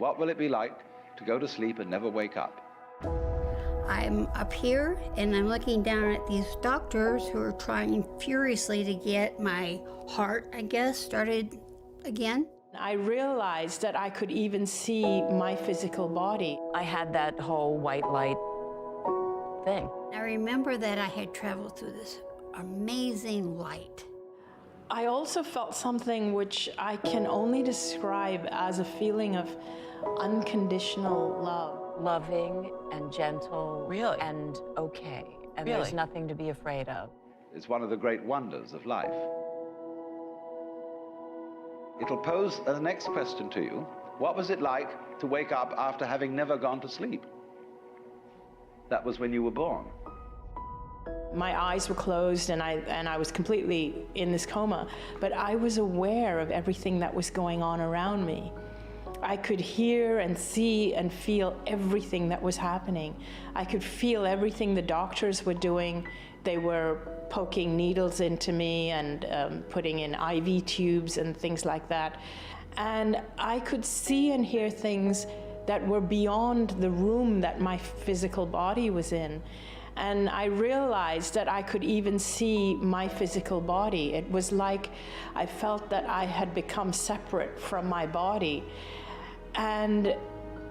What will it be like to go to sleep and never wake up? I'm up here and I'm looking down at these doctors who are trying furiously to get my heart, I guess, started again. I realized that I could even see my physical body. I had that whole white light thing. I remember that I had traveled through this amazing light. I also felt something which I can only describe as a feeling of unconditional love. Loving and gentle. Really? And okay. And Really? there's nothing to be afraid of. It's one of the great wonders of life. It'll pose the next question to you. What was it like to wake up after having never gone to sleep? That was when you were born. My eyes were closed and I was completely in this coma, but I was aware of everything that was going on around me. I could hear and see and feel everything that was happening. I could feel everything the doctors were doing. They were poking needles into me and putting in IV tubes and things like that. And I could see and hear things that were beyond the room that my physical body was in. And I realized that I could even see my physical body. It was like I felt that I had become separate from my body. And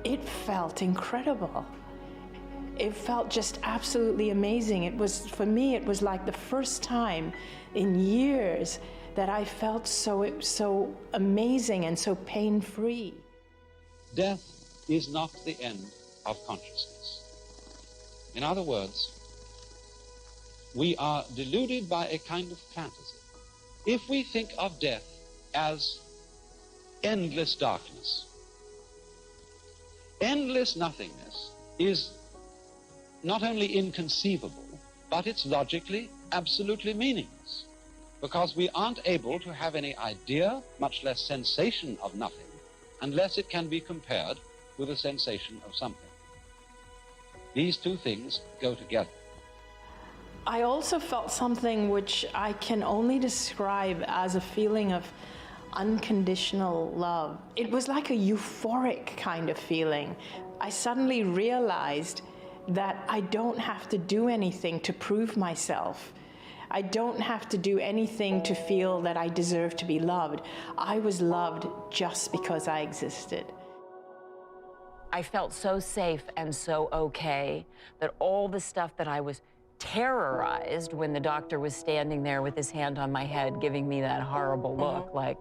it felt incredible. It felt just absolutely amazing. It was, for me, it was like the first time in years that I felt so amazing and so pain-free. Death is not the end of consciousness. In other words, we are deluded by a kind of fantasy. If we think of death as endless darkness, endless nothingness is not only inconceivable, but it's logically absolutely meaningless, because we aren't able to have any idea, much less sensation of nothing, unless it can be compared with a sensation of something. These two things go together. I also felt something which I can only describe as a feeling of unconditional love. It was like a euphoric kind of feeling. I suddenly realized that I don't have to do anything to prove myself. I don't have to do anything to feel that I deserve to be loved. I was loved just because I existed. I felt so safe and so okay that all the stuff that I was terrorized when the doctor was standing there with his hand on my head giving me that horrible look, like,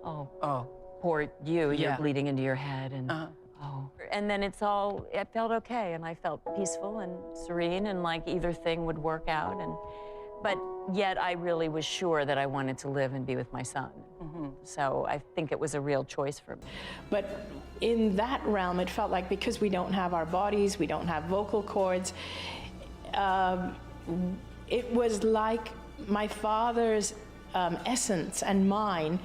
oh, poor you, you're bleeding into your head, and oh. And then it felt okay, and I felt peaceful and serene, and like either thing would work out, but yet I really was sure that I wanted to live and be with my son. So I think it was a real choice for me. But in that realm, it felt like because we don't have our bodies, we don't have vocal cords, it was like my father's essence and mine,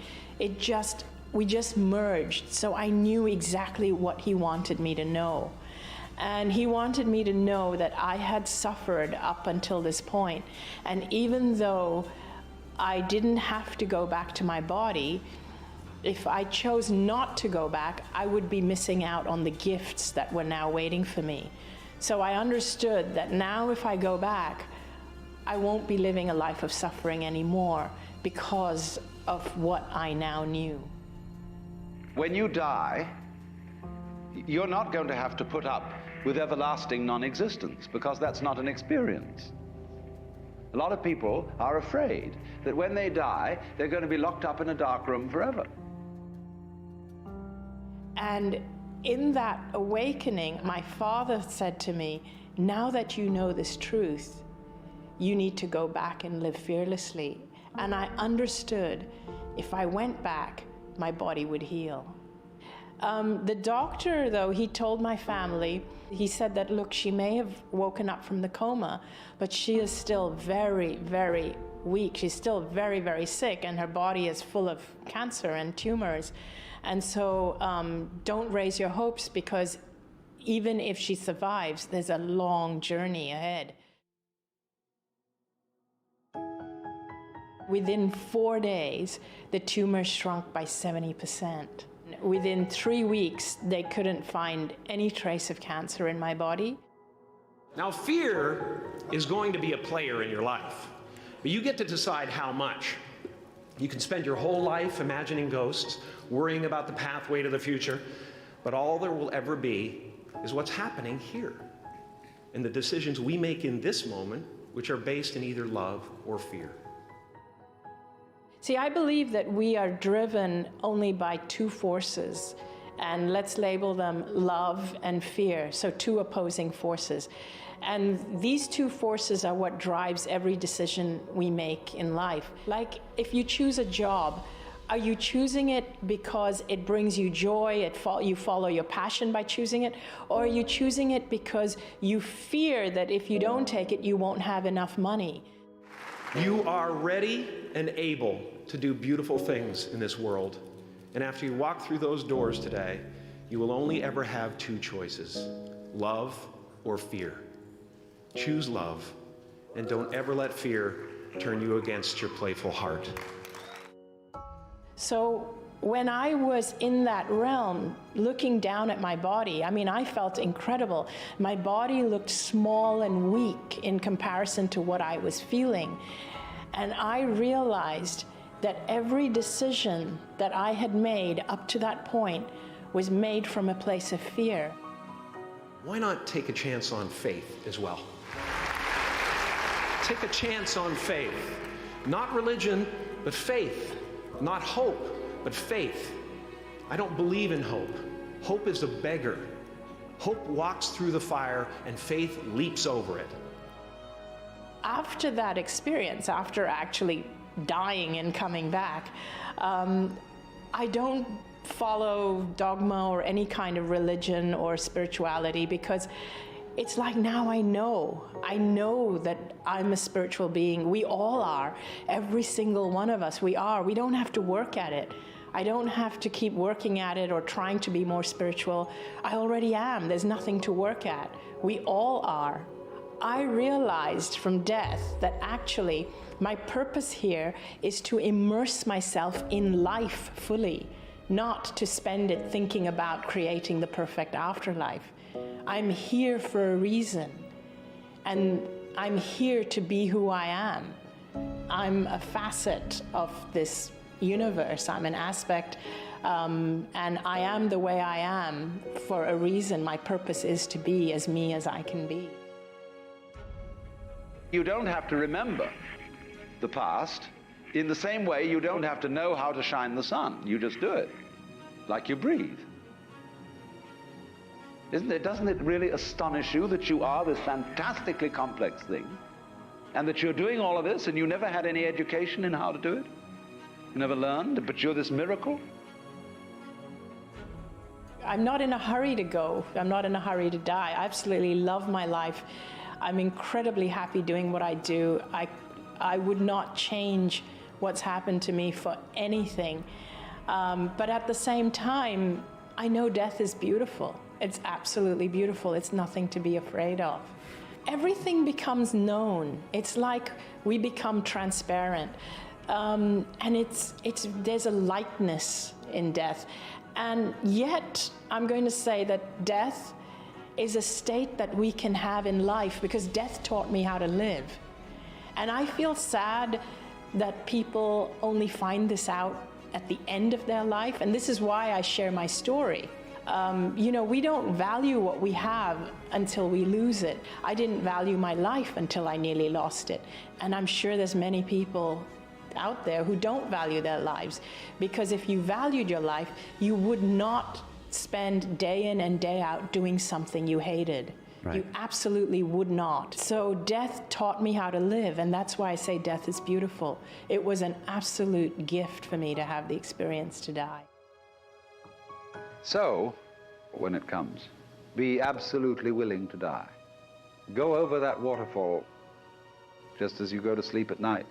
we just merged. So I knew exactly what he wanted me to know. And he wanted me to know that I had suffered up until this point. And even though I didn't have to go back to my body, if I chose not to go back, I would be missing out on the gifts that were now waiting for me. So I understood that now if I go back, I won't be living a life of suffering anymore because of what I now knew. When you die, you're not going to have to put up with everlasting non-existence, because that's not an experience. A lot of people are afraid that when they die, they're going to be locked up in a dark room forever. And in that awakening, my father said to me, now that you know this truth, you need to go back and live fearlessly. And I understood if I went back, my body would heal. The doctor, though, he told my family, he said that, look, she may have woken up from the coma, but she is still very, very weak. She's still very, very sick, and her body is full of cancer and tumors. And so don't raise your hopes, because even if she survives, there's a long journey ahead. Within 4 days, the tumor shrunk by 70%. within 3 weeks, they couldn't find any trace of cancer in my body. Now, fear is going to be a player in your life, but you get to decide how much. You can spend your whole life imagining ghosts, worrying about the pathway to the future, but all there will ever be is what's happening here, and the decisions we make in this moment, which are based in either love or fear. See, I believe that we are driven only by two forces, and let's label them love and fear, so two opposing forces. And these two forces are what drives every decision we make in life. Like if you choose a job, are you choosing it because it brings you joy, you follow your passion by choosing it? Or are you choosing it because you fear that if you don't take it, you won't have enough money? You are ready and able to do beautiful things in this world. And after you walk through those doors today, you will only ever have two choices, love or fear. Choose love, and don't ever let fear turn you against your playful heart. So when I was in that realm, looking down at my body, I mean, I felt incredible. My body looked small and weak in comparison to what I was feeling. And I realized that every decision that I had made up to that point was made from a place of fear. Why not take a chance on faith as well? Take a chance on faith. Not religion, but faith. Not hope, but faith. I don't believe in hope. Hope is a beggar. Hope walks through the fire and faith leaps over it. After that experience, after actually dying and coming back, I don't follow dogma or any kind of religion or spirituality, because it's like now I know that I'm a spiritual being. We all are. Every single one of us, we are. We don't have to work at it. I don't have to keep working at it or trying to be more spiritual. I already am. There's nothing to work at. We all are. I realized from death that actually my purpose here is to immerse myself in life fully, not to spend it thinking about creating the perfect afterlife. I'm here for a reason, and I'm here to be who I am. I'm a facet of this universe. I'm an aspect, and I am the way I am for a reason. My purpose is to be as me as I can be. You don't have to remember the past in the same way you don't have to know how to shine the sun. You just do it, like you breathe. Doesn't it really astonish you that you are this fantastically complex thing, and that you're doing all of this and you never had any education in how to do it? You never learned, but you're this miracle? I'm not in a hurry to go. I'm not in a hurry to die. I absolutely love my life. I'm incredibly happy doing what I do. I would not change what's happened to me for anything. But at the same time, I know death is beautiful. It's absolutely beautiful. It's nothing to be afraid of. Everything becomes known. It's like we become transparent. And there's a lightness in death. And yet, I'm going to say that death is a state that we can have in life, because death taught me how to live. And I feel sad that people only find this out at the end of their life, and this is why I share my story. We don't value what we have until we lose it. I didn't value my life until I nearly lost it. And I'm sure there's many people out there who don't value their lives, because if you valued your life, you would not spend day in and day out doing something you hated. Right. You absolutely would not. So death taught me how to live, and that's why I say death is beautiful. It was an absolute gift for me to have the experience to die. So, when it comes, be absolutely willing to die. Go over that waterfall just as you go to sleep at night.